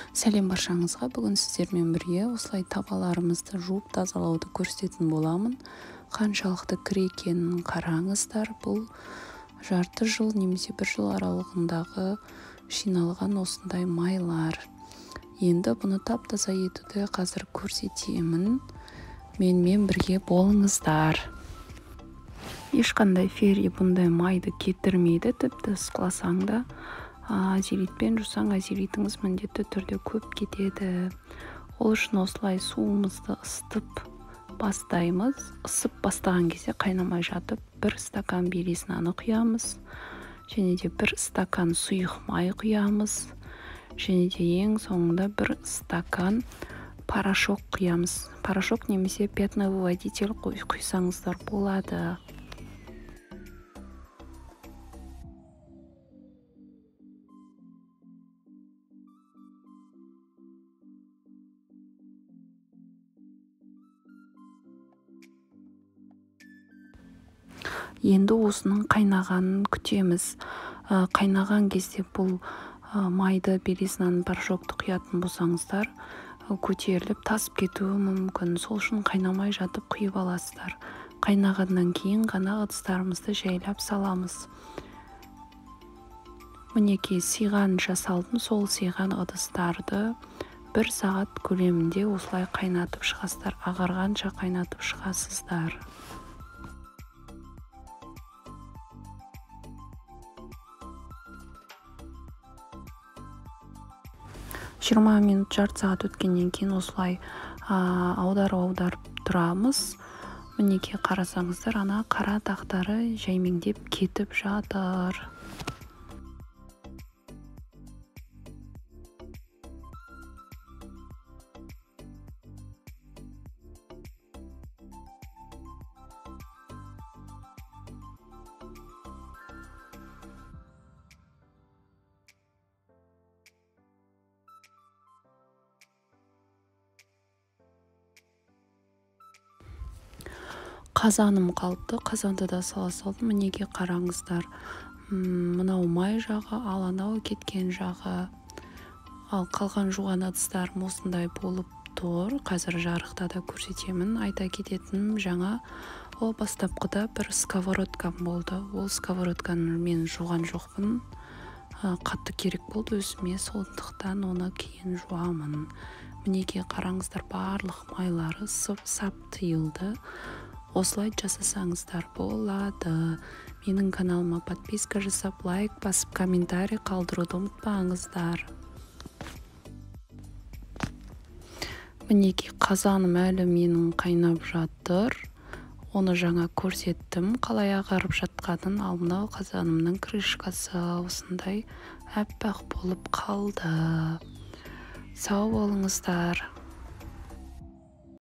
Сәлем баршаңызға. Бүгін сіздермен бірге осылай табаларымызды жуып тазалауды көрсететін боламын. Қаншалықты кір екенін қараңыздар. Бұл жарты жыл немесе бір жыл аралығындағы жиналған осындай майлар. Енді бұны тап-таза етуді қазір көрсетемін. Менімен бірге болыңыздар. Ешқандай ферри бұндай майды кетірмейді. Тіпті ысқыласаң да азелитпен жусаң, азелитіңіз міндетті түрде көп кетеді. Ол үшін осылай суымызды ысытып бастаймыз. Ысып бастаған кезде қайнамай жатып 1 стакан белезнаны құямыз. Және де 1 стакан сұйық май құямыз. Және де ең соңында 1 стакан порошок құямыз. Порошок немесе пятновый выводитель құйсаңыздар болады. Енді осының қайнағанын күтеміз. Қайнаған кезде бұл майды, белезнаны, порошокты құятын болсаңыздар, көтеріліп тасып кетуі мүмкін. Сол үшін қайнамай жатып құйып аласыздар. Қайнағаннан кейін ғана ыдыстарымызды жайлап саламыз. Мінекей сыйған жасалдым. Сол сыйған ыдыстарды 1 сағат көлемінде осылай қайнатып шығасыздар. Ағарғанша қайнатып шығасыздар. 20 минут, жарты сағат өткеннен кейін осылай аударып тұрамыз. Мінекей қарасаңыздар, ана қара дақтары жаймеңдеп кетіп жатыр. Қазаным қалыпты, қазанды да сала салдым. Мінеге қараңыздар, мынау май жағы, ал анау кеткен жағы. Ал қалған жуған ыдыстарым осындай болып тұр. Қазір жарықта да көрсетемін. Айта кететінім, жаңа бастапқыда 1 сковородкам болды. Ол сковородканы мен жуған жоқпын. Қатты керек болды өзіме, сондықтан оны кейін жуамын. Мінеге қараңыздар, барлық майлары сап тыйылды. Осылай жасасаңыздар болады. Менің каналыма подписка жасап, лайк басып, комментарий қалдыруды ұмытпаңыздар. Мінеки қазаным әлі менің қайнап жатыр. Оны жаңа көрсеттім, қалай ағарып жатқанын. Ал мынау қазанымның крышкасы осындай әппақ болып қалды. Сау болыңыздар.